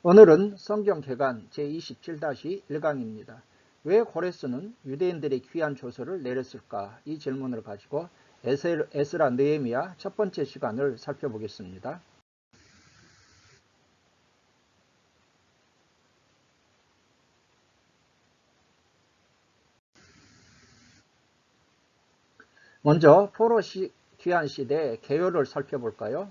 오늘은 성경개관 제27-1강입니다. 왜 고레스는 유대인들의 귀한 조서를 내렸을까? 이 질문을 가지고 에스라 느헤미야 첫 번째 시간을 살펴보겠습니다. 먼저 포로 귀한 시대 개요를 살펴볼까요?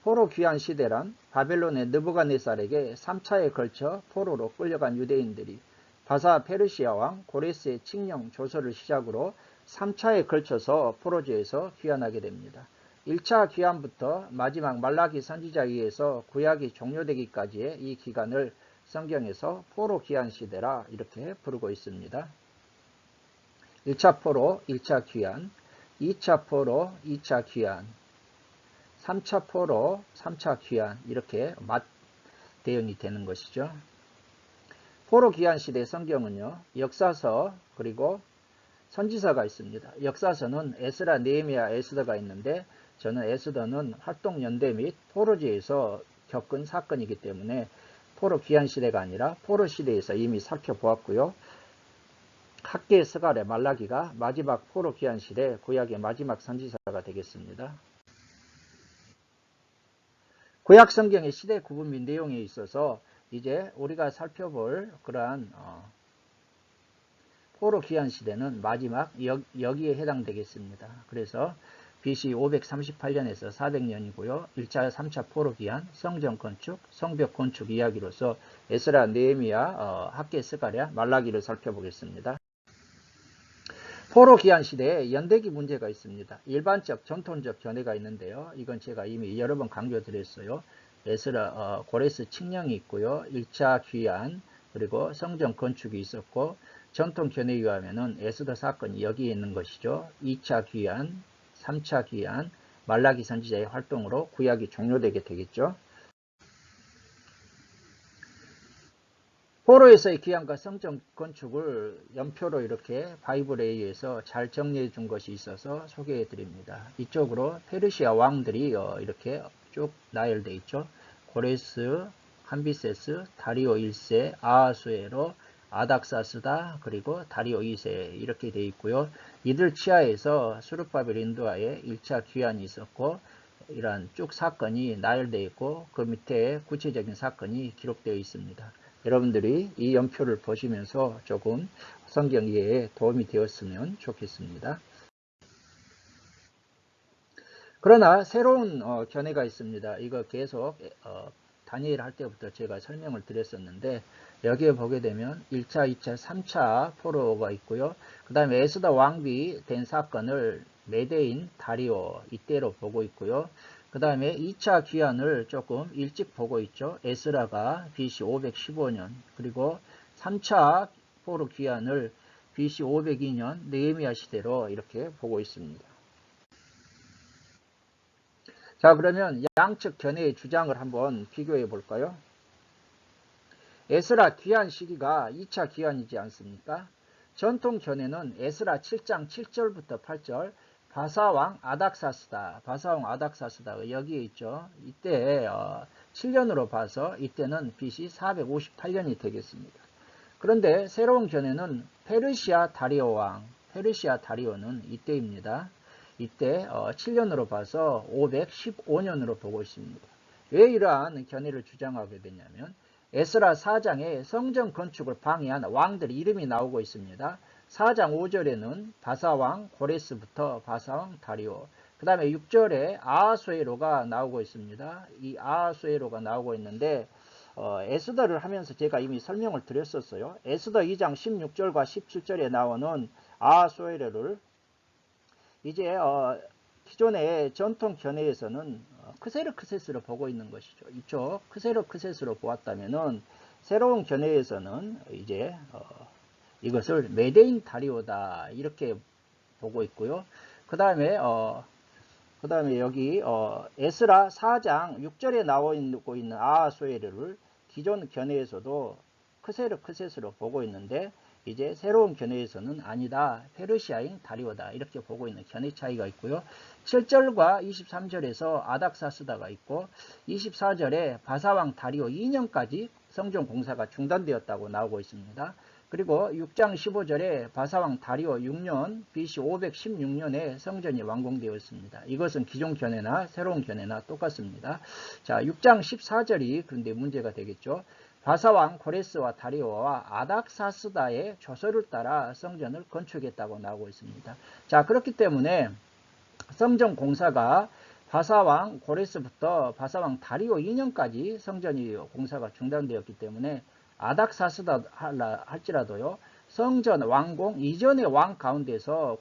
포로 귀한 시대란 바벨론의 느부갓네살에게 3차에 걸쳐 포로로 끌려간 유대인들이 바사 페르시아 왕 고레스의 칙령 조서를 시작으로 3차에 걸쳐서 포로지에서 귀환하게 됩니다. 1차 귀환부터 마지막 말라기 선지자에 의해서 구약이 종료되기까지의 이 기간을 성경에서 포로 귀환 시대라 이렇게 부르고 있습니다. 1차 포로, 1차 귀환, 2차 포로, 2차 귀환, 3차 포로, 3차 귀환 이렇게 대응이 되는 것이죠. 포로 귀환 시대 성경은요. 역사서 그리고 선지서가 있습니다. 역사서는 에스라, 느헤미야, 에스더가 있는데 저는 에스더는 활동 연대 및 포로지에서 겪은 사건이기 때문에 포로 귀환 시대가 아니라 포로 시대에서 이미 살펴보았고요. 학계 스가랴 말라기가 마지막 포로 귀환 시대 구약의 마지막 선지서가 되겠습니다. 구약 성경의 시대 구분 및 내용에 있어서 이제 우리가 살펴볼 그러한 포로 귀환 시대는 마지막 여기에 해당되겠습니다. 그래서 BC 538년에서 400년이고요. 1차, 3차 포로 귀환, 성전 건축, 성벽 건축 이야기로서 에스라, 느헤미야, 학계 스가랴, 말라기를 살펴보겠습니다. 포로 귀환 시대에 연대기 문제가 있습니다. 일반적 전통적 견해가 있는데요. 이건 제가 이미 여러 번 강조드렸어요. 에스라 고레스 칙령이 있고요. 1차 귀환 그리고 성전 건축이 있었고 전통 견해에 의하면 에스더 사건이 여기에 있는 것이죠. 2차 귀환, 3차 귀환, 말라기 선지자의 활동으로 구약이 종료되게 되겠죠. 포로에서의 귀환과 성전 건축을 연표로 이렇게 바이블에 의해서 잘 정리해 준 것이 있어서 소개해 드립니다. 이쪽으로 페르시아 왕들이 이렇게 쭉 나열되어 있죠. 고레스, 함비세스, 다리오 1세, 아하수에로, 아닥사스다, 그리고 다리오 2세 이렇게 되어 있고요. 이들 치하에서 수르바벨 인도하에 1차 귀환이 있었고 이러한 쭉 사건이 나열되어 있고 그 밑에 구체적인 사건이 기록되어 있습니다. 여러분들이 이 연표를 보시면서 조금 성경 이해에 도움이 되었으면 좋겠습니다. 그러나 새로운 견해가 있습니다. 이거 계속 다니엘 할 때부터 제가 설명을 드렸었는데 여기에 보게 되면 1차, 2차, 3차 포로가 있고요. 그 다음에 에스더 왕비 된 사건을 메대인 다리오 이때로 보고 있고요. 그 다음에 2차 귀환을 조금 일찍 보고 있죠. 에스라가 BC 515년 그리고 3차 포로 귀환을 BC 502년 느헤미야 시대로 이렇게 보고 있습니다. 자, 그러면 양측 견해의 주장을 한번 비교해 볼까요? 에스라 귀환 시기가 2차 귀환이지 않습니까? 전통 견해는 에스라 7장 7절부터 8절 바사왕 아닥사스다. 바사왕 아닥사스다. 여기에 있죠. 이때 7년으로 봐서 이때는 BC 458년이 되겠습니다. 그런데 새로운 견해는 페르시아 다리오 왕, 페르시아 다리오는 이때입니다. 이때 7년으로 봐서 515년으로 보고 있습니다. 왜 이러한 견해를 주장하게 되냐면 에스라 4장에 성전 건축을 방해한 왕들의 이름이 나오고 있습니다. 4장 5절에는 바사왕 고레스부터 바사왕 다리오, 그 다음에 6절에 아하수에로가 나오고 있습니다. 이 아하수에로가 나오고 있는데 에스더를 하면서 제가 이미 설명을 드렸었어요. 에스더 2장 16절과 17절에 나오는 아하수에로를 이제 기존의 전통 견해에서는 크세르크세스로 보고 있는 것이죠. 이쪽 크세르크세스로 보았다면은 새로운 견해에서는 이제 이것을 메데인 다리오다 이렇게 보고 있고요. 그 다음에 여기 에스라 4장 6절에 나오고 있는 아하수에르를 기존 견해에서도 크세르크세스로 보고 있는데 이제 새로운 견해에서는 아니다. 페르시아인 다리오다. 이렇게 보고 있는 견해 차이가 있고요. 7절과 23절에서 아닥사스다가 있고 24절에 바사왕 다리오 2년까지 성전 공사가 중단되었다고 나오고 있습니다. 그리고 6장 15절에 바사왕 다리오 6년 BC 516년에 성전이 완공되었습니다. 이것은 기존 견해나 새로운 견해나 똑같습니다. 자, 6장 14절이 그런데 문제가 되겠죠. 바사왕 고레스와 다리오와 아닥사스다의 조서를 따라 성전을 건축했다고 나오고 있습니다. 자, 그렇기 때문에 성전 공사가 바사왕 고레스부터 바사왕 다리오 2년까지 성전이 공사가 중단되었기 때문에 아닥사스다 할지라도요, 성전 완공 이전의 왕 가운데서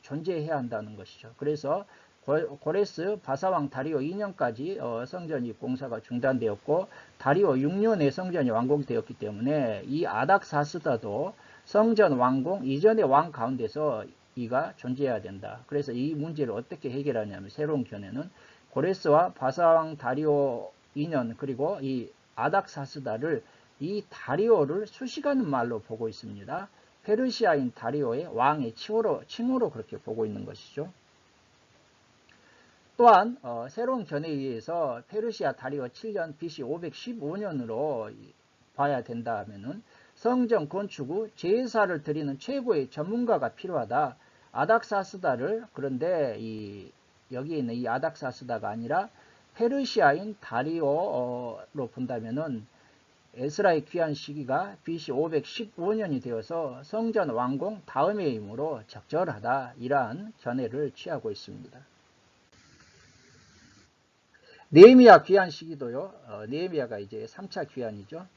존재해야 한다는 것이죠. 그래서 고레스 바사왕 다리오 2년까지 성전이 공사가 중단되었고 다리오 6년에 성전이 완공되었기 때문에 이 아닥사스다도 성전 완공 이전의 왕 가운데서 이가 존재해야 된다. 그래서 이 문제를 어떻게 해결하냐면 새로운 견해는 고레스와 바사왕 다리오 2년 그리고 이 아닥사스다를 이 다리오를 수식하는 말로 보고 있습니다. 페르시아인 다리오의 왕의 칭호로 그렇게 보고 있는 것이죠. 또한 새로운 견해에 의해서 페르시아 다리오 7년 BC 515년으로 봐야 된다면은 성전 건축 후 제사를 드리는 최고의 전문가가 필요하다. 아닥사스다를 그런데 여기에 있는 이 아닥사스다가 아니라 페르시아인 다리오로 본다면은 에스라의 귀환 시기가 BC 515년이 되어서 성전 완공 다음해이므로 적절하다. 이러한 견해를 취하고 있습니다. 느헤미야 귀환 시기도요. 느헤미야가 이제 3차 귀환이죠.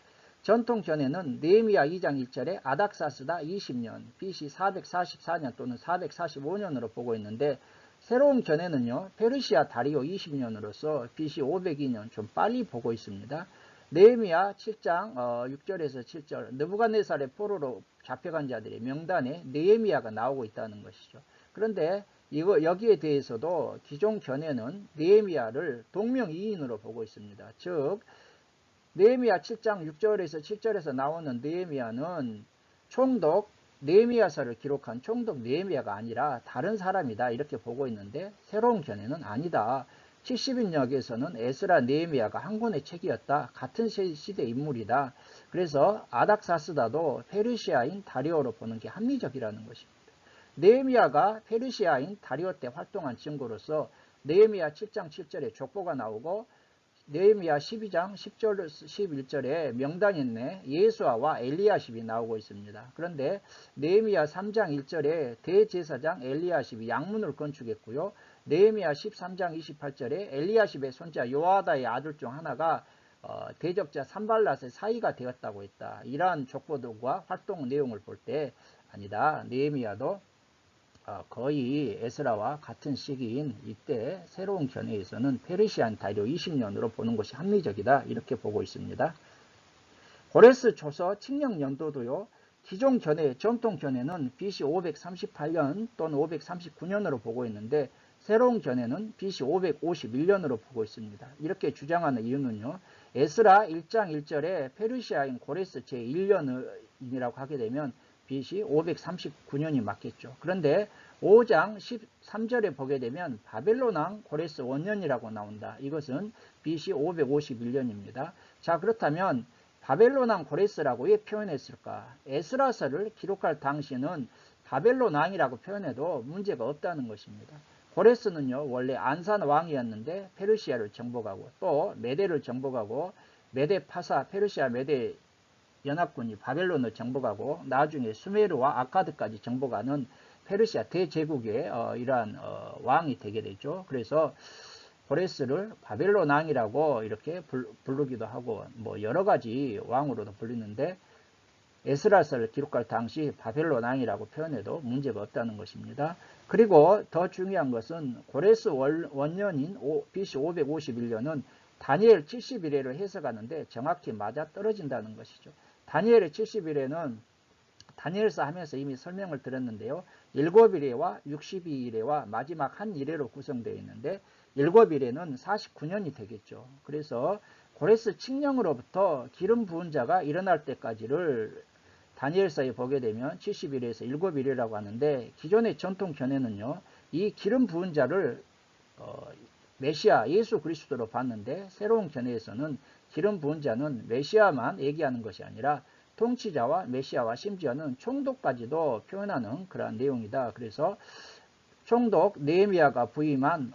전통 견해는 느헤미야 2장 1절에 아닥사스다 20년, BC 444년 또는 445년으로 보고 있는데 새로운 견해는요. 페르시아 다리오 20년으로서 BC 502년 좀 빨리 보고 있습니다. 느헤미야 7장 6절에서 7절 느부갓네살의 포로로 잡혀간 자들의 명단에 느헤미야가 나오고 있다는 것이죠. 그런데 여기에 대해서도 기존 견해는 느헤미야를 동명이인으로 보고 있습니다. 즉 느헤미야 7장 6절에서 7절에서 나오는 느헤미야는 총독 느헤미야서를 기록한 총독 느헤미야가 아니라 다른 사람이다 이렇게 보고 있는데 새로운 견해는 아니다. 70인역에서는 에스라 느헤미야가 한 권의 책이었다. 같은 시대 인물이다. 그래서 아닥사스다도 페르시아인 다리오로 보는 게 합리적이라는 것입니다. 느헤미야가 페르시아인 다리오 때 활동한 증거로서 느헤미야 7장 7절에 족보가 나오고 느헤미야 12장 10절 11절에 명단인내 예수아와 엘리야십이 나오고 있습니다. 그런데 느헤미야 3장 1절에 대제사장 엘리야십이 양문을 건축했고요. 느헤미야 13장 28절에 엘리야십의 손자 요아다의 아들 중 하나가 대적자 산발랏의 사이가 되었다고 했다. 이러한 족보들과 활동 내용을 볼 때 아니다. 느헤미야도 거의 에스라와 같은 시기인 이때 새로운 견해에서는 페르시안 다리오 20년으로 보는 것이 합리적이다. 이렇게 보고 있습니다. 고레스 조서 칙령 연도도요. 기존 견해, 전통 견해는 BC 538년 또는 539년으로 보고 있는데 새로운 견해는 BC 551년으로 보고 있습니다. 이렇게 주장하는 이유는요. 에스라 1장 1절에 페르시아인 고레스 제1년이라고 하게 되면 BC 539년이 맞겠죠. 그런데 5장 13절에 보게 되면 바벨론왕 고레스 원년이라고 나온다. 이것은 BC 551년입니다. 자, 그렇다면 바벨론왕 고레스라고 왜 표현했을까? 에스라서를 기록할 당시는 바벨론왕이라고 표현해도 문제가 없다는 것입니다. 고레스는요, 원래 안산 왕이었는데 페르시아를 정복하고 또 메대를 정복하고 메대 파사, 페르시아 메대 연합군이 바벨론을 정복하고 나중에 수메르와 아카드까지 정복하는 페르시아 대제국의 이러한 왕이 되게 되죠. 그래서 고레스를 바벨론 왕이라고 이렇게 부르기도 하고 뭐 여러 가지 왕으로도 불리는데 에스라서를 기록할 당시 바벨론 왕이라고 표현해도 문제가 없다는 것입니다. 그리고 더 중요한 것은 고레스 원년인 BC 551년은 다니엘 70일에를 해석하는데 정확히 맞아 떨어진다는 것이죠. 다니엘의 70일에는 다니엘서 하면서 이미 설명을 드렸는데요. 7일에와 62일에와 마지막 한 일회로 구성되어 있는데 7일에는 49년이 되겠죠. 그래서 고레스 칙령으로부터 기름 부은 자가 일어날 때까지를 다니엘서에 보게 되면 70일에서 7일이라고 하는데 기존의 전통 견해는요. 이 기름 부은 자를 메시아 예수 그리스도로 봤는데 새로운 견해에서는 기름 부은 자는 메시아만 얘기하는 것이 아니라 통치자와 메시아와 심지어는 총독까지도 표현하는 그러한 내용이다. 그래서 총독 느헤미야가 부임한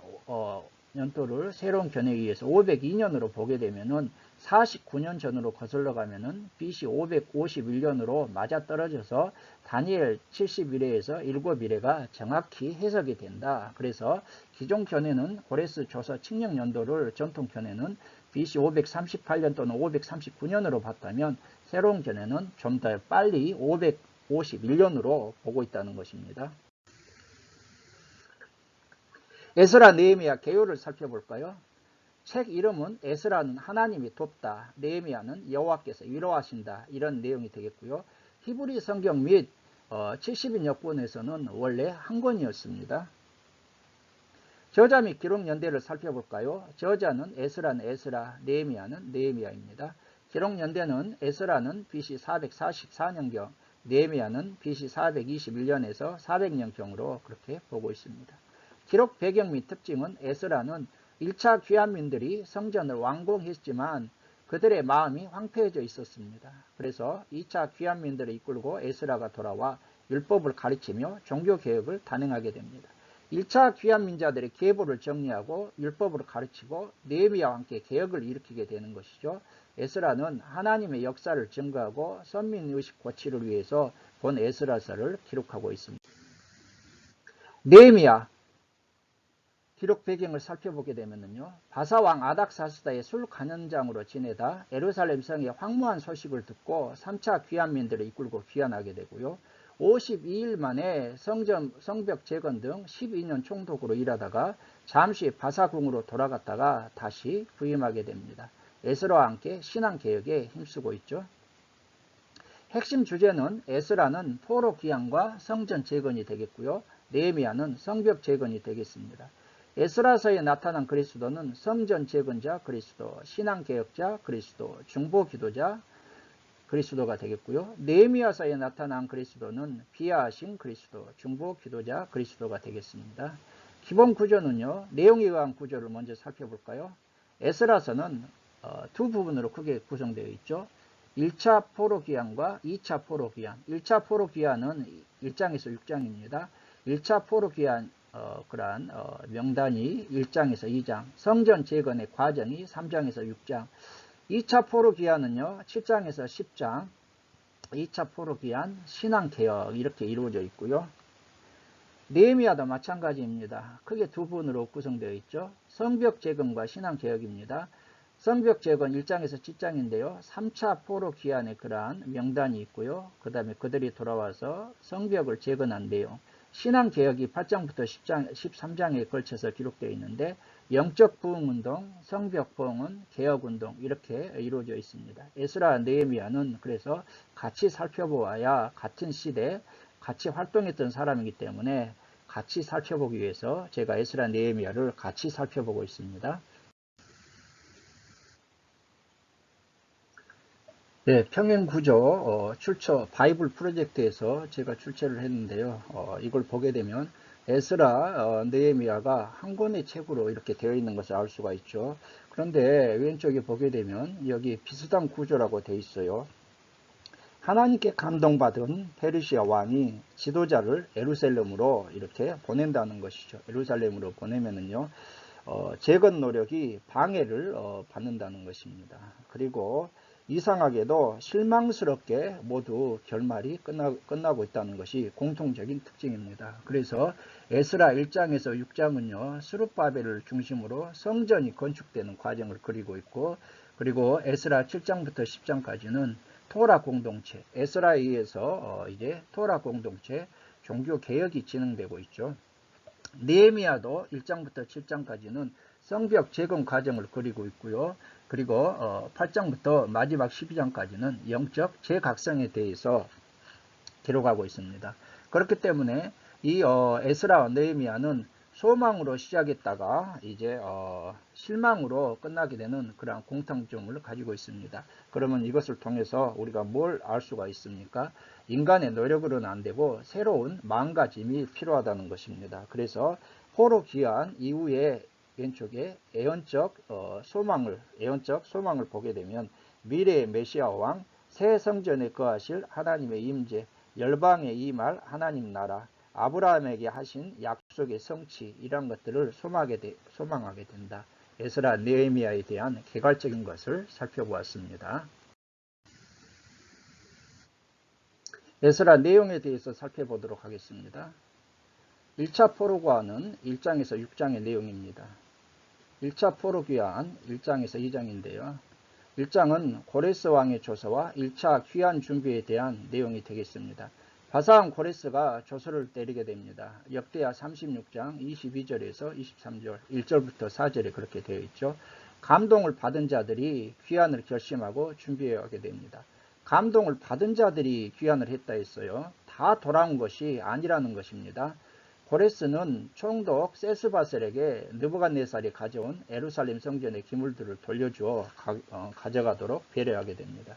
연도를 새로운 견해에 의해서 502년으로 보게 되면은 49년 전으로 거슬러 가면은 BC 551년으로 맞아떨어져서 다니엘 71회에서 7일회가 정확히 해석이 된다. 그래서 기존 견해는 고레스 조서 칙령 연도를 전통 견해는 BC 538년 또는 539년으로 봤다면 새로운 견해는 좀 더 빨리 551년으로 보고 있다는 것입니다. 에스라 느헤미야 개요를 살펴볼까요? 책 이름은 에스라는 하나님이 돕다, 느헤미야는 여호와께서 위로하신다 이런 내용이 되겠고요. 히브리 성경 및 70인 역본에서는 원래 한 권이었습니다. 저자 및 기록 연대를 살펴볼까요? 저자는 에스라는 에스라, 느헤미야는 느헤미야입니다. 기록 연대는 에스라는 BC 444년경, 느헤미야는 BC 421년에서 400년경으로 그렇게 보고 있습니다. 기록 배경 및 특징은 에스라는 1차 귀환민들이 성전을 완공했지만 그들의 마음이 황폐해져 있었습니다. 그래서 2차 귀환민들을 이끌고 에스라가 돌아와 율법을 가르치며 종교개혁을 단행하게 됩니다. 1차 귀환민자들의 계보를 정리하고 율법을 가르치고 느헤미야와 함께 개혁을 일으키게 되는 것이죠. 에스라는 하나님의 역사를 증거하고 선민의식 고치를 위해서 본 에스라서를 기록하고 있습니다. 느헤미야 기록 배경을 살펴보게 되면요. 바사왕 아닥사스다의 술 간연장으로 지내다 예루살렘 성의 황무한 소식을 듣고 3차 귀환민들을 이끌고 귀환하게 되고요. 52일 만에 성벽 재건 등 12년 총독으로 일하다가 잠시 바사궁으로 돌아갔다가 다시 부임하게 됩니다. 에스라와 함께 신앙개혁에 힘쓰고 있죠. 핵심 주제는 에스라는 포로 귀환과 성전 재건이 되겠고요. 느헤미야는 성벽 재건이 되겠습니다. 에스라서에 나타난 그리스도는 성전 재건자 그리스도, 신앙개혁자 그리스도, 중보기도자 그리스도가 되겠고요. 느헤미야서에 나타난 그리스도는 비하하신 그리스도, 중보기도자 그리스도가 되겠습니다. 기본 구조는요. 내용에 의한 구조를 먼저 살펴볼까요? 에스라서는 두 부분으로 크게 구성되어 있죠. 1차 포로귀환과 2차 포로귀환. 1차 포로귀환은 1장에서 6장입니다. 1차 포로귀환 그러한 명단이 1장에서 2장, 성전 재건의 과정이 3장에서 6장, 2차 포로귀환은요 7장에서 10장, 2차 포로귀환, 신앙개혁 이렇게 이루어져 있고요. 느헤미야도 마찬가지입니다. 크게 두 부분으로 구성되어 있죠. 성벽 재건과 신앙개혁입니다. 성벽 재건 1장에서 7장인데요. 3차 포로귀환의 그러한 명단이 있고요. 그 다음에 그들이 돌아와서 성벽을 재건한 내용, 신앙개혁이 8장부터 13장에 걸쳐서 기록되어 있는데 영적 부흥운동, 성벽 부흥은 개혁운동 이렇게 이루어져 있습니다. 에스라 느헤미야는 그래서 같이 살펴보아야 같은 시대 같이 활동했던 사람이기 때문에 같이 살펴보기 위해서 제가 에스라 느헤미야를 같이 살펴보고 있습니다. 네, 평행구조 출처 바이블 프로젝트에서 제가 출처를 했는데요. 이걸 보게 되면 에스라 느헤미야가 한 권의 책으로 이렇게 되어 있는 것을 알 수가 있죠. 그런데 왼쪽에 보게 되면 여기 비슷한 구조라고 되어 있어요. 하나님께 감동받은 페르시아 왕이 지도자를 예루살렘으로 이렇게 보낸다는 것이죠. 예루살렘으로 보내면은요, 재건 노력이 방해를 받는다는 것입니다. 그리고 이상하게도 실망스럽게 모두 결말이 끝나고 있다는 것이 공통적인 특징입니다. 그래서 에스라 1장에서 6장은요, 스룹바벨을 중심으로 성전이 건축되는 과정을 그리고 있고, 그리고 에스라 7장부터 10장까지는 토라 공동체, 에스라에 의해서 이제 토라 공동체 종교 개혁이 진행되고 있죠. 느헤미야도 1장부터 7장까지는 성벽 재건 과정을 그리고 있고요. 그리고 8장부터 마지막 12장까지는 영적 재각성에 대해서 기록하고 있습니다. 그렇기 때문에 이 에스라와 느헤미야는 소망으로 시작했다가 이제 실망으로 끝나게 되는 그러한 공통점을 가지고 있습니다. 그러면 이것을 통해서 우리가 뭘 알 수가 있습니까? 인간의 노력으로는 안 되고 새로운 마음가짐이 필요하다는 것입니다. 그래서 포로 귀환 이후에 왼쪽에 예언적 소망을 보게 되면 미래의 메시아 왕, 새 성전에 거하실 하나님의 임재, 열방에 임할 하나님 나라, 아브라함에게 하신 약속의 성취, 이런 것들을 소망하게 된다. 에스라 느헤미야에 대한 개괄적인 것을 살펴보았습니다. 에스라 내용에 대해서 살펴보도록 하겠습니다. 1차 포로귀환은 1장에서 6장의 내용입니다. 1차 포로귀환 1장에서 2장인데요. 1장은 고레스 왕의 조서와 1차 귀환 준비에 대한 내용이 되겠습니다. 바사왕 고레스가 조서를 때리게 됩니다. 역대하 36장 22절에서 23절, 1절부터 4절에 그렇게 되어 있죠. 감동을 받은 자들이 귀환을 결심하고 준비하게 됩니다. 감동을 받은 자들이 귀환을 했다 했어요. 다 돌아온 것이 아니라는 것입니다. 고레스는 총독 세스바셀에게 느부갓네살이 가져온 예루살렘 성전의 기물들을 돌려주어 가져가도록 배려하게 됩니다.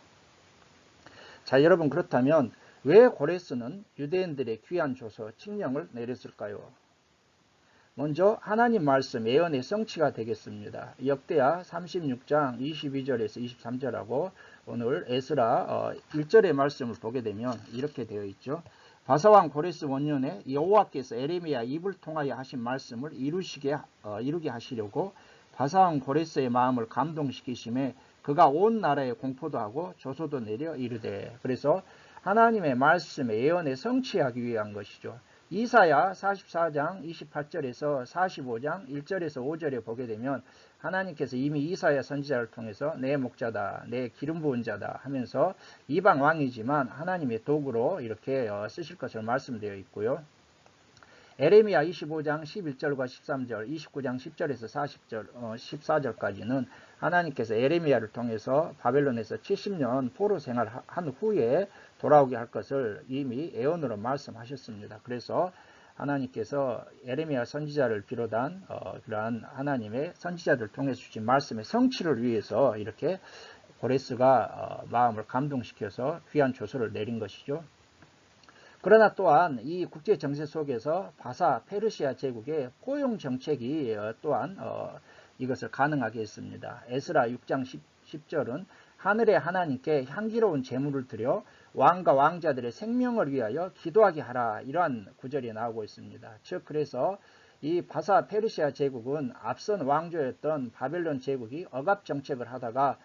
자, 여러분, 그렇다면 왜 고레스는 유대인들의 귀환 조서 칙령을 내렸을까요? 먼저 하나님 말씀 예언의 성취가 되겠습니다. 역대하 36장 22절에서 23절하고 오늘 에스라 1절의 말씀을 보게 되면 이렇게 되어 있죠. 바사왕 고레스 원년에 여호와께서 에레미야 입을 통하여 하신 말씀을 이루게 하시려고 바사왕 고레스의 마음을 감동시키심에 그가 온 나라에 공포도 하고 조소도 내려 이르되, 그래서 하나님의 말씀의 예언에 성취하기 위한 것이죠. 이사야 44장 28절에서 45장 1절에서 5절에 보게 되면 하나님께서 이미 이사야 선지자를 통해서 내 목자다, 내 기름 부은 자다 하면서 이방 왕이지만 하나님의 도구로 이렇게 쓰실 것을 말씀되어 있고요. 에레미야 25장 11절과 13절, 29장 10절에서 14절까지는 하나님께서 에레미야를 통해서 바벨론에서 70년 포로 생활한 후에 돌아오게 할 것을 이미 예언으로 말씀하셨습니다. 그래서 하나님께서 에레미야 선지자를 비롯한 그러한 하나님의 선지자들 통해서 주신 말씀의 성취를 위해서 이렇게 고레스가 마음을 감동시켜서 귀한 조서를 내린 것이죠. 그러나 또한 이 국제 정세 속에서 바사 페르시아 제국의 포용 정책이 또한 이것을 가능하게 했습니다. 에스라 6장 10절은 하늘의 하나님께 향기로운 제물을 드려 왕과 왕자들의 생명을 위하여 기도하게 하라, 이러한 구절이 나오고 있습니다. 즉 그래서 이 바사 페르시아 제국은 앞선 왕조였던 바벨론 제국이 억압 정책을 하다가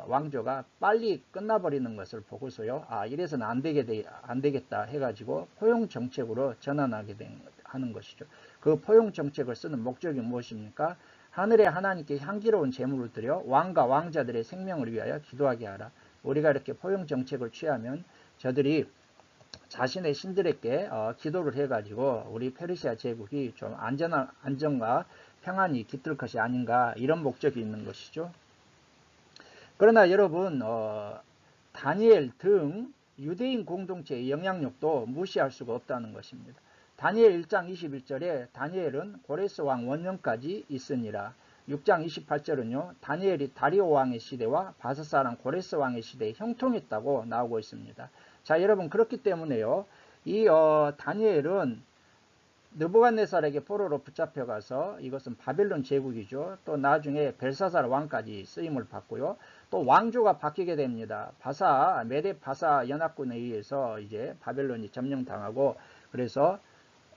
왕조가 빨리 끝나버리는 것을 보고서요, 이래서는 안 되겠다 해가지고 포용 정책으로 전환하게 하는 것이죠. 그 포용 정책을 쓰는 목적이 무엇입니까? 하늘의 하나님께 향기로운 제물을 드려 왕과 왕자들의 생명을 위하여 기도하게 하라. 우리가 이렇게 포용 정책을 취하면 저들이 자신의 신들에게 기도를 해가지고 우리 페르시아 제국이 좀 안정과 평안이 깃들 것이 아닌가, 이런 목적이 있는 것이죠. 그러나 여러분, 다니엘 등 유대인 공동체의 영향력도 무시할 수가 없다는 것입니다. 다니엘 1장 21절에 다니엘은 고레스 왕 원년까지 있으니라. 6장 28절은요, 다니엘이 다리오 왕의 시대와 바사사랑 고레스 왕의 시대에 형통했다고 나오고 있습니다. 자, 여러분, 그렇기 때문에요, 이 다니엘은 느부갓네살에게 포로로 붙잡혀가서, 이것은 바벨론 제국이죠. 또 나중에 벨사살 왕까지 쓰임을 받고요. 또 왕조가 바뀌게 됩니다. 메데 바사 연합군에 의해서 이제 바벨론이 점령당하고, 그래서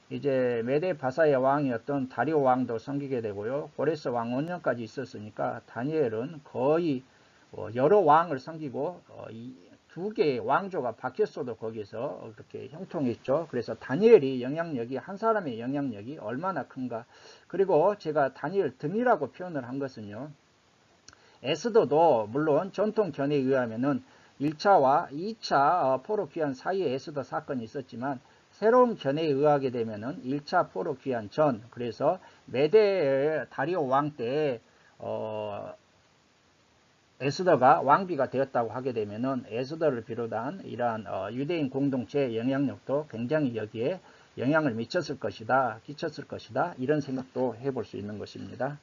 이제 메데 바사의 왕이었던 다리오 왕도 섬기게 되고요. 고레스 왕 원년까지 있었으니까 다니엘은 거의 여러 왕을 섬기고 두 개의 왕조가 바뀌었어도 거기서 그렇게 형통했죠. 그래서 다니엘이 한 사람의 영향력이 얼마나 큰가. 그리고 제가 다니엘 등이라고 표현을 한 것은요, 에스더도 물론 전통 견해에 의하면은 1차와 2차 포로 귀환 사이에 에스더 사건이 있었지만, 새로운 견해에 의하게 되면은 1차 포로 귀환 전, 그래서 메데 다리오 왕 때 에스더가 왕비가 되었다고 하게 되면은 에스더를 비롯한 이러한 유대인 공동체의 영향력도 굉장히 여기에 영향을 미쳤을 것이다, 끼쳤을 것이다, 이런 생각도 해볼 수 있는 것입니다.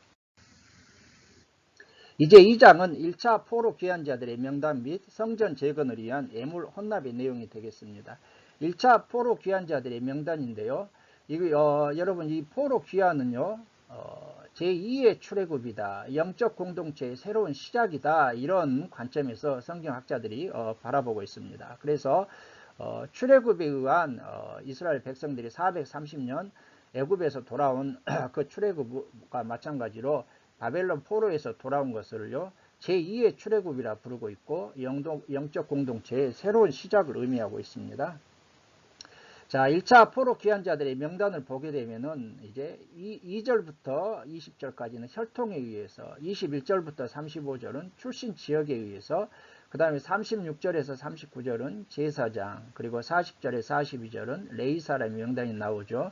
이제 2장은 1차 포로 귀환자들의 명단 및 성전 재건을 위한 예물 혼납의 내용이 되겠습니다. 1차 포로 귀환자들의 명단인데요. 여러분 이 포로 귀환은요, 제2의 출애굽이다, 영적 공동체의 새로운 시작이다, 이런 관점에서 성경학자들이 바라보고 있습니다. 그래서 출애굽에 의한 이스라엘 백성들이 430년 애굽에서 돌아온 그 출애굽과 마찬가지로 바벨론 포로에서 돌아온 것을요, 제2의 출애굽이라 부르고 있고 영적 공동체의 새로운 시작을 의미하고 있습니다. 자, 1차 포로 귀환자들의 명단을 보게 되면은 이제 2절부터 20절까지는 혈통에 의해서, 21절부터 35절은 출신 지역에 의해서, 그 다음에 36절에서 39절은 제사장, 그리고 40절에서 42절은 레위 사람의 명단이 나오죠.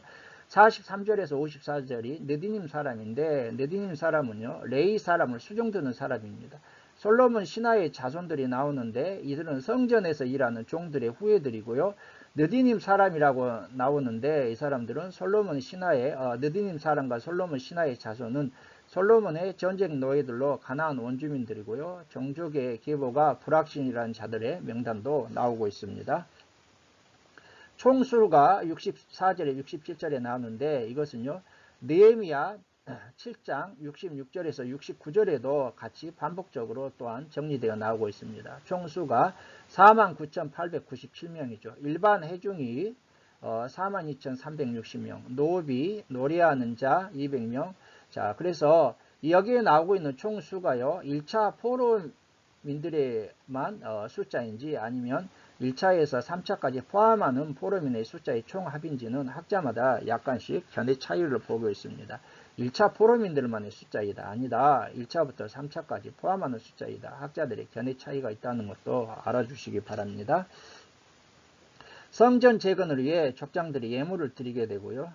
43절에서 54절이 느디님 사람인데, 느디님 사람은요, 레위 사람을 수종드는 사람입니다. 솔로몬 신하의 자손들이 나오는데 이들은 성전에서 일하는 종들의 후예들이고요. 느디님 사람이라고 나오는데 이 사람들은 솔로몬 신하의 느디님 사람과 솔로몬 신하의 자손은 솔로몬의 전쟁 노예들로 가나안 원주민들이고요. 종족의 계보가 불확신이라는 자들의 명단도 나오고 있습니다. 총수가 64절에 67절에 나오는데 이것은요, 느헤미야 7장 66절에서 69절에도 같이 반복적으로 또한 정리되어 나오고 있습니다. 총수가 49,897명이죠. 일반 회중이 42,360명, 노비, 노래하는 자 200명. 자, 그래서 여기에 나오고 있는 총수가요, 1차 포로민들의만 숫자인지 아니면 1차에서 3차까지 포함하는 포로민의 숫자의 총합인지는 학자마다 약간씩 견해 차이를 보고 있습니다. 1차 포로민들만의 숫자이다, 아니다, 1차부터 3차까지 포함하는 숫자이다, 학자들의 견해 차이가 있다는 것도 알아주시기 바랍니다. 성전 재건을 위해 족장들이 예물을 드리게 되고요.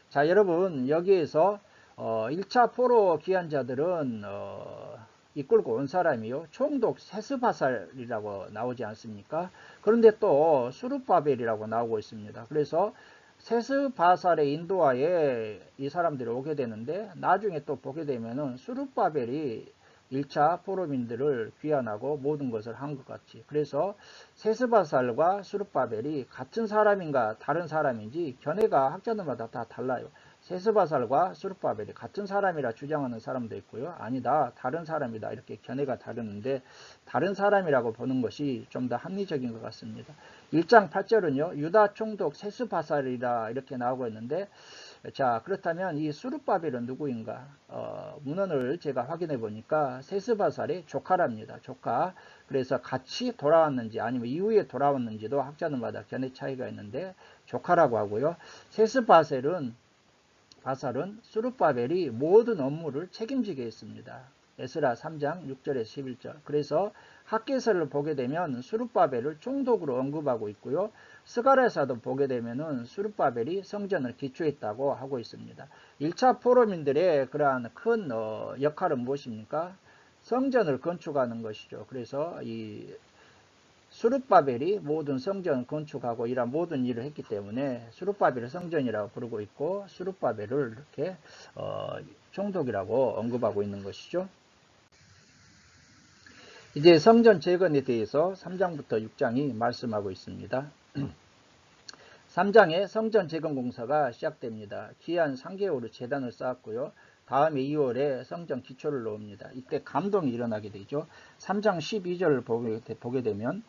자, 여러분 여기에서 1차 포로 귀환자들은 이끌고 온 사람이요, 총독 세스바살이라고 나오지 않습니까? 그런데 또 수룹바벨이라고 나오고 있습니다. 그래서 세스바살의 인도하에 이 사람들이 오게 되는데, 나중에 또 보게 되면은 수룹바벨이 1차 포로민들을 귀환하고 모든 것을 한 것 같이, 그래서 세스바살과 수룹바벨이 같은 사람인가 다른 사람인지 견해가 학자들마다 다 달라요. 세스바살과 수룹바벨이 같은 사람이라 주장하는 사람도 있고요, 아니다, 다른 사람이다, 이렇게 견해가 다르는데 다른 사람이라고 보는 것이 좀 더 합리적인 것 같습니다. 1장 8절은요, 유다 총독 세스바살이라 이렇게 나오고 있는데, 자, 그렇다면 이 수룹바벨은 누구인가? 문헌을 제가 확인해 보니까 세스바살의 조카랍니다. 조카. 그래서 같이 돌아왔는지 아니면 이후에 돌아왔는지도 학자들마다 견해 차이가 있는데 조카라고 하고요. 세스바살은 수룹바벨이 모든 업무를 책임지게 했습니다. 에스라 3장 6절에서 11절. 그래서 학개서를 보게 되면 수룹바벨을 총독으로 언급하고 있고요. 스가랴서도 보게 되면은 수룹바벨이 성전을 기초했다고 하고 있습니다. 1차 포로민들의 그러한 큰 역할은 무엇입니까? 성전을 건축하는 것이죠. 그래서 이 수룹바벨이 모든 성전 건축하고 이런 모든 일을 했기 때문에 수룹바벨을 성전이라고 부르고 있고, 수룹바벨을 이렇게 총독이라고 언급하고 있는 것이죠. 이제 성전 재건에 대해서 3장부터 6장이 말씀하고 있습니다. 3장에 성전 재건 공사가 시작됩니다. 기한 3개월을 제단을 쌓았고요. 다음에 2월에 성전 기초를 놓습니다. 이때 감동이 일어나게 되죠. 3장 12절을 보게 되면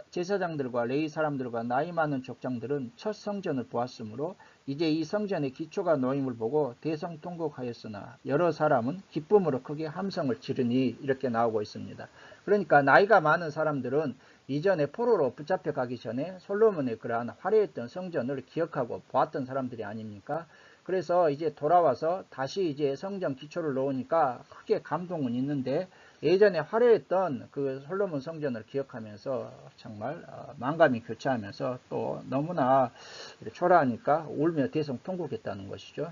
제사장들과 레위 사람들과 나이 많은 족장들은 첫 성전을 보았으므로 이제 이 성전의 기초가 놓임을 보고 대성통곡하였으나 여러 사람은 기쁨으로 크게 함성을 지르니, 이렇게 나오고 있습니다. 그러니까 나이가 많은 사람들은 이전에 포로로 붙잡혀 가기 전에 솔로몬의 그러한 화려했던 성전을 기억하고 보았던 사람들이 아닙니까? 그래서 이제 돌아와서 다시 이제 성전 기초를 놓으니까 크게 감동은 있는데, 예전에 화려했던 그 솔로몬 성전을 기억하면서 정말 만감이 교차하면서 또 너무나 초라하니까 울며 대성통곡했다는 것이죠.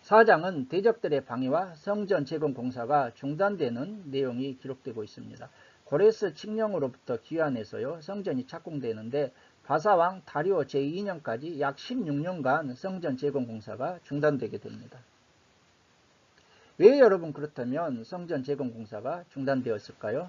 4장은 대적들의 방해와 성전 재건 공사가 중단되는 내용이 기록되고 있습니다. 고레스 칙령으로부터 귀환해서요, 성전이 착공되는데 바사왕 다리오 제2년까지 약 16년간 성전 재건 공사가 중단되게 됩니다. 왜 여러분 그렇다면 성전 재건 공사가 중단되었을까요?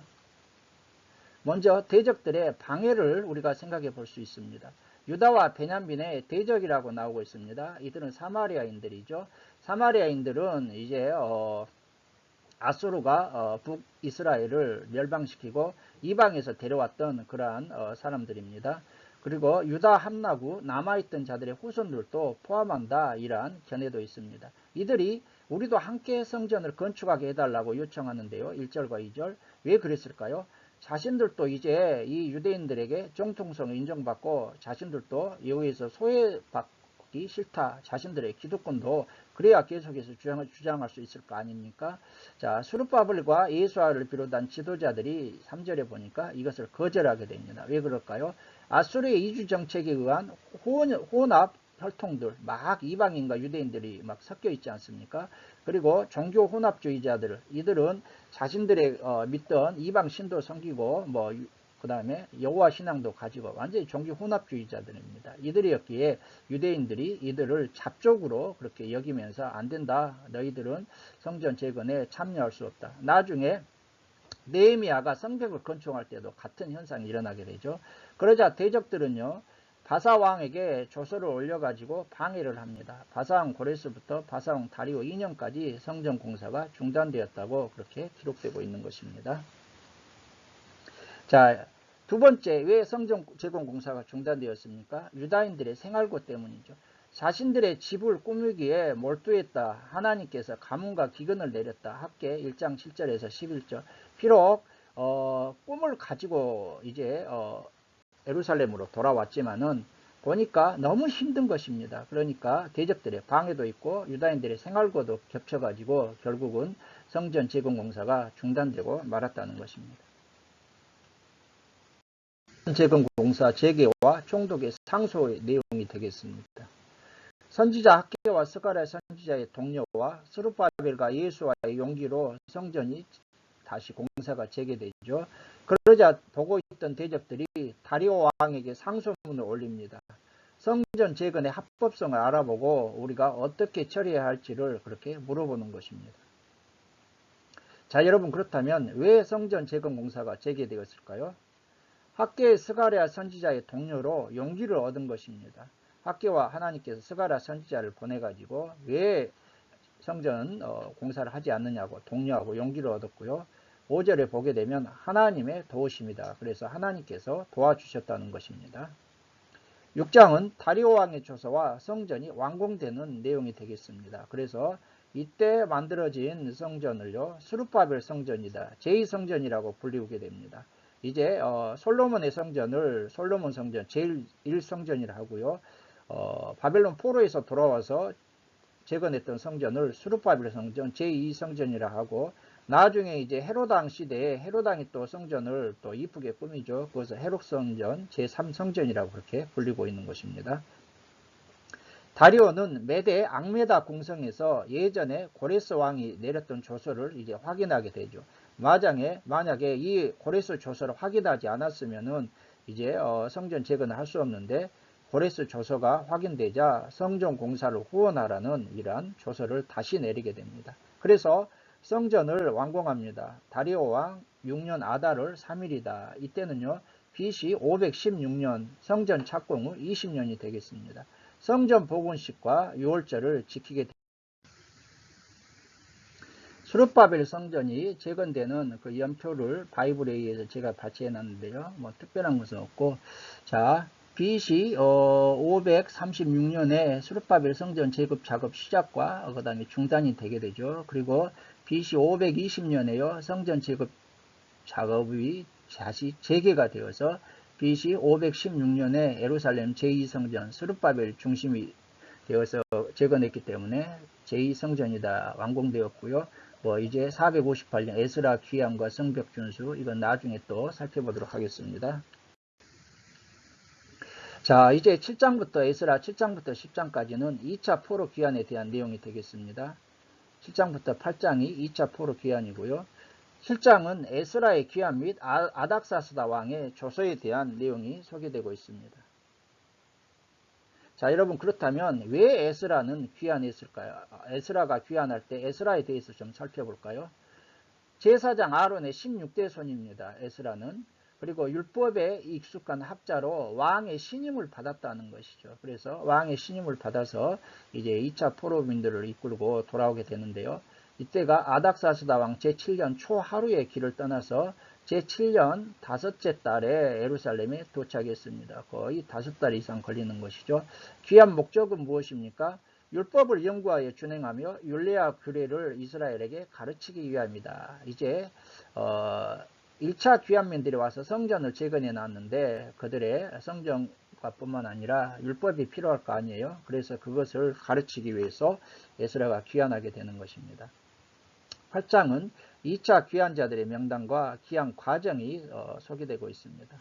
먼저 대적들의 방해를 우리가 생각해 볼 수 있습니다. 유다와 베냐민의 대적이라고 나오고 있습니다. 이들은 사마리아인들이죠. 사마리아인들은 이제 아수르가 북이스라엘을 멸망시키고 이방에서 데려왔던 그러한 사람들입니다. 그리고 유다 함나구 남아있던 자들의 후손들도 포함한다, 이러한 견해도 있습니다. 이들이 우리도 함께 성전을 건축하게 해달라고 요청하는데요. 1절과 2절. 왜 그랬을까요? 자신들도 이제 이 유대인들에게 정통성을 인정받고 자신들도 여기에서 소외받기 싫다. 자신들의 기득권도 그래야 계속해서 주장할 수 있을 거 아닙니까? 자, 수르바벨과 예수아를 비롯한 지도자들이 3절에 보니까 이것을 거절하게 됩니다. 왜 그럴까요? 아수르의 이주 정책에 의한 혼합 혈통들, 막 이방인과 유대인들이 막 섞여 있지 않습니까? 그리고 종교 혼합주의자들, 이들은 자신들의 믿던 이방 신도 섬기고 그 다음에 여호와 신앙도 가지고 완전히 종교 혼합주의자들입니다. 이들이었기에 유대인들이 이들을 잡족으로 그렇게 여기면서 안 된다. 너희들은 성전 재건에 참여할 수 없다. 나중에 느헤미야가 성벽을 건축할 때도 같은 현상이 일어나게 되죠. 그러자 대적들은요, 바사왕에게 조서를 올려가지고 방해를 합니다. 바사왕 고레스부터 바사왕 다리오 2년까지 성전 공사가 중단되었다고 그렇게 기록되고 있는 것입니다. 자, 두 번째, 왜 성전 재건 공사가 중단되었습니까? 유다인들의 생활고 때문이죠. 자신들의 집을 꾸미기에 몰두했다. 하나님께서 가문과 기근을 내렸다. 학계 1장 7절에서 11절. 비록 꿈을 가지고 이제 예루살렘으로 돌아왔지만은 보니까 너무 힘든 것입니다. 그러니까 대적들의 방해도 있고 유다인들의 생활고도 겹쳐가지고 결국은 성전 재건 공사가 중단되고 말았다는 것입니다. 재건 공사 재개와 총독의 상소의 내용이 되겠습니다. 선지자 학개와 스가랴 선지자의 동료와 스룹바벨과 예수와의 용기로 성전이 다시 공사가 재개되죠. 그러자 보고 있던 대적들이 다리오 왕에게 상소문을 올립니다. 성전 재건의 합법성을 알아보고 우리가 어떻게 처리해야 할지를 그렇게 물어보는 것입니다. 자, 여러분, 그렇다면 왜 성전 재건 공사가 재개되었을까요? 학개의 스가랴 선지자의 동료로 용기를 얻은 것입니다. 학개와 하나님께서 스가랴 선지자를 보내가지고 왜 성전 공사를 하지 않느냐고 독려하고 용기를 얻었고요. 5절에 보게 되면 하나님의 도우심이다. 그래서 하나님께서 도와주셨다는 것입니다. 6장은 다리오 왕의 조서와 성전이 완공되는 내용이 되겠습니다. 그래서 이때 만들어진 성전을요, 스룹바벨 성전이다, 제2성전이라고 불리우게 됩니다. 이제 솔로몬의 성전을 솔로몬 성전 제1성전이라 하고요, 바벨론 포로에서 돌아와서 재건했던 성전을 스룹바벨 성전 제2성전이라 하고, 나중에 이제 헤로당 시대에 헤로당이 또 성전을 또 이쁘게 꾸미죠. 그것을 헤롯성전 제3성전이라고 그렇게 불리고 있는 것입니다. 다리오는 메대 앙메다 궁성에서 예전에 고레스 왕이 내렸던 조서를 이제 확인하게 되죠. 만약에 이 고레스 조서를 확인하지 않았으면은 이제 성전 재건을 할 수 없는데, 고레스 조서가 확인되자 성전 공사를 후원하라는 이러한 조서를 다시 내리게 됩니다. 그래서 성전을 완공합니다. 다리오 왕 6년 아달월 3일이다. 이때는요, BC 516년 성전 착공 후 20년이 되겠습니다. 성전 복원식과 6월절을 지키게 됩니다. 스룹바벨 성전이 재건되는 그 연표를 바이블에 의해서 제가 발췌해 놨는데요. 뭐 특별한 것은 없고, 자, BC 536년에 스룹바벨 성전 재급 작업 시작과 그 다음에 중단이 되게 되죠. 그리고 BC 520년에요, 성전 재급 작업이 다시 재개가 되어서 BC 516년에 예루살렘 제2성전 스룹바벨 중심이 되어서 재건했기 때문에 제2성전이다 완공되었고요. 이제 458년 에스라 귀환과 성벽 준수, 이건 나중에 또 살펴보도록 하겠습니다. 자, 이제 7장부터 에스라 7장부터 10장까지는 2차 포로 귀환에 대한 내용이 되겠습니다. 7장부터 8장이 2차 포로 귀환이고요. 7장은 에스라의 귀환 및 아닥사스다 왕의 조서에 대한 내용이 소개되고 있습니다. 자, 여러분 그렇다면 왜 에스라는 귀환했을까요? 에스라가 귀환할 때 에스라에 대해서 좀 살펴볼까요? 제사장 아론의 16대 손입니다. 에스라는. 그리고 율법에 익숙한 학자로 왕의 신임을 받았다는 것이죠. 그래서 왕의 신임을 받아서 이제 2차 포로민들을 이끌고 돌아오게 되는데요. 이때가 아닥사스다 왕 제7년 초하루에 길을 떠나서 제7년 다섯째 달에 예루살렘에 도착했습니다. 거의 5달 이상 걸리는 것이죠. 귀한 목적은 무엇입니까? 율법을 연구하여 준행하며 율례와 규례를 이스라엘에게 가르치기 위함이다. 이제 1차 귀환민들이 와서 성전을 재건해 놨는데 그들의 성전과 뿐만 아니라 율법이 필요할 거 아니에요. 그래서 그것을 가르치기 위해서 에스라가 귀환하게 되는 것입니다. 8장은 2차 귀환자들의 명단과 귀환 과정이 소개되고 있습니다.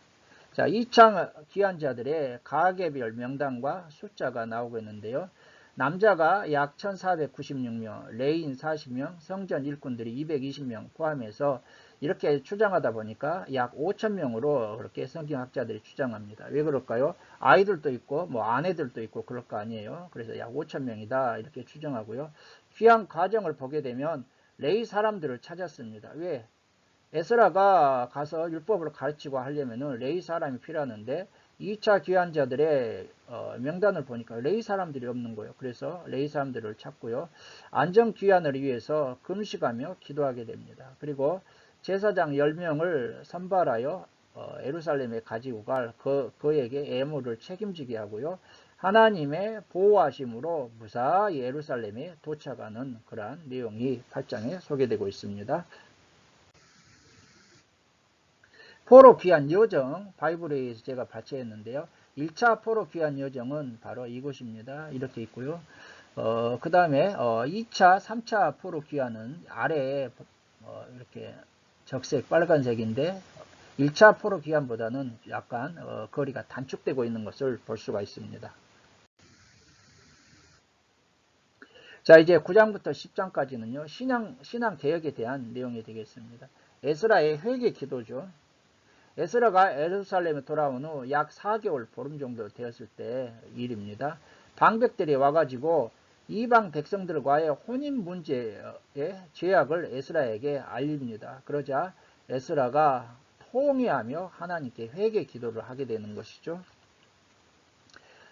자, 2차 귀환자들의 가계별 명단과 숫자가 나오고 있는데요. 남자가 약 1496명, 레인 40명, 성전 일꾼들이 220명 포함해서 이렇게 추정하다 보니까 약 5,000명으로 그렇게 성경학자들이 추정합니다. 왜 그럴까요? 아이들도 있고 뭐 아내들도 있고 그럴 거 아니에요. 그래서 약 5,000명이다 이렇게 추정하고요. 귀환 과정을 보게 되면 레위 사람들을 찾았습니다. 왜? 에스라가 가서 율법을 가르치고 하려면은 레위 사람이 필요하는데 2차 귀환자들의 명단을 보니까 레위 사람들이 없는 거예요. 그래서 레위 사람들을 찾고요. 안전 귀환을 위해서 금식하며 기도하게 됩니다. 그리고 제사장 10명을 선발하여 예루살렘에 가지고 갈 그에게 애무를 책임지게 하고요. 하나님의 보호하심으로 무사히 예루살렘에 도착하는 그러한 내용이 8장에 소개되고 있습니다. 포로 귀환 여정, 바이블에 의해서 제가 발췌했는데요. 1차 포로 귀환 여정은 바로 이곳입니다. 이렇게 있고요. 그 다음에 2차, 3차 포로 귀환은 아래에 이렇게 적색 빨간색인데 1차 포로 귀환보다는 약간 거리가 단축되고 있는 것을 볼 수가 있습니다. 자, 이제 9장부터 10장까지는요. 신앙 개혁에 대한 내용이 되겠습니다. 에스라의 회개 기도죠. 에스라가 예루살렘에 돌아온 후 약 4개월 보름 정도 되었을 때 일입니다. 방백들이 와가지고 이방 백성들과의 혼인 문제의 죄악을 에스라에게 알립니다. 그러자 에스라가 통회하며 하나님께 회개 기도를 하게 되는 것이죠.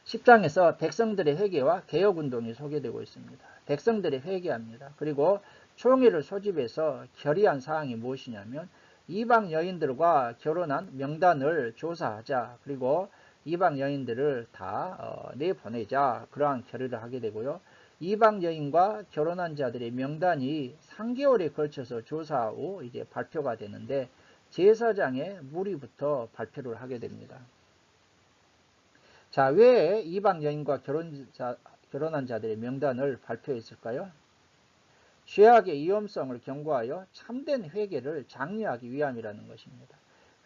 10장에서 백성들의 회개와 개혁운동이 소개되고 있습니다. 백성들이 회개합니다. 그리고 총회를 소집해서 결의한 사항이 무엇이냐면 이방 여인들과 결혼한 명단을 조사하자. 그리고 이방 여인들을 다 내보내자. 그러한 결의를 하게 되고요. 이방 여인과 결혼한 자들의 명단이 3개월에 걸쳐서 조사 후 이제 발표가 되는데 제사장의 무리부터 발표를 하게 됩니다. 자, 왜 이방 여인과 결혼한 자들의 명단을 발표했을까요? 죄악의 위험성을 경고하여 참된 회개를 장려하기 위함이라는 것입니다.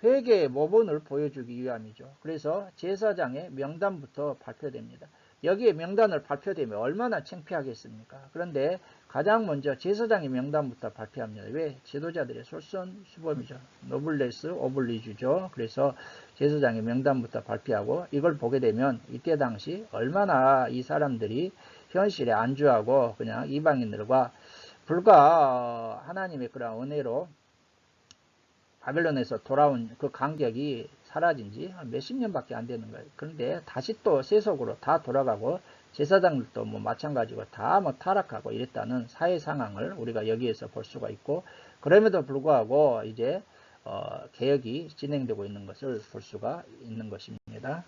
회개의 모본을 보여주기 위함이죠. 그래서 제사장의 명단부터 발표됩니다. 여기에 명단을 발표되면 얼마나 창피하겠습니까? 그런데 가장 먼저 제사장의 명단부터 발표합니다. 왜? 지도자들의 솔선수범이죠. 노블레스 오블리주죠. 그래서 제사장의 명단부터 발표하고 이걸 보게 되면 이때 당시 얼마나 이 사람들이 현실에 안주하고 그냥 이방인들과 불과 하나님의 그런 은혜로 바벨론에서 돌아온 그 간격이 사라진 지 몇십 년밖에 안 되는 거예요. 그런데 다시 또 세속으로 다 돌아가고 제사장들도 뭐 마찬가지고 다 뭐 타락하고 이랬다는 사회 상황을 우리가 여기에서 볼 수가 있고 그럼에도 불구하고 이제 개혁이 진행되고 있는 것을 볼 수가 있는 것입니다.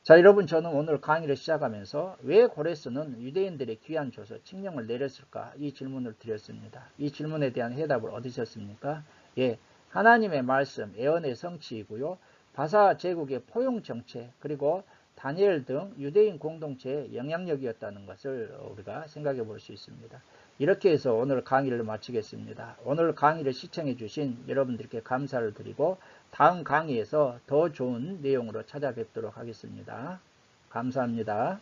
자, 여러분 저는 오늘 강의를 시작하면서 왜 고레스는 유대인들의 귀환 줘서 칙령을 내렸을까? 이 질문을 드렸습니다. 이 질문에 대한 해답을 얻으셨습니까? 예, 하나님의 말씀, 예언의 성취이고요. 바사 제국의 포용 정책, 그리고 다니엘 등 유대인 공동체의 영향력이었다는 것을 우리가 생각해 볼 수 있습니다. 이렇게 해서 오늘 강의를 마치겠습니다. 오늘 강의를 시청해 주신 여러분들께 감사를 드리고 다음 강의에서 더 좋은 내용으로 찾아뵙도록 하겠습니다. 감사합니다.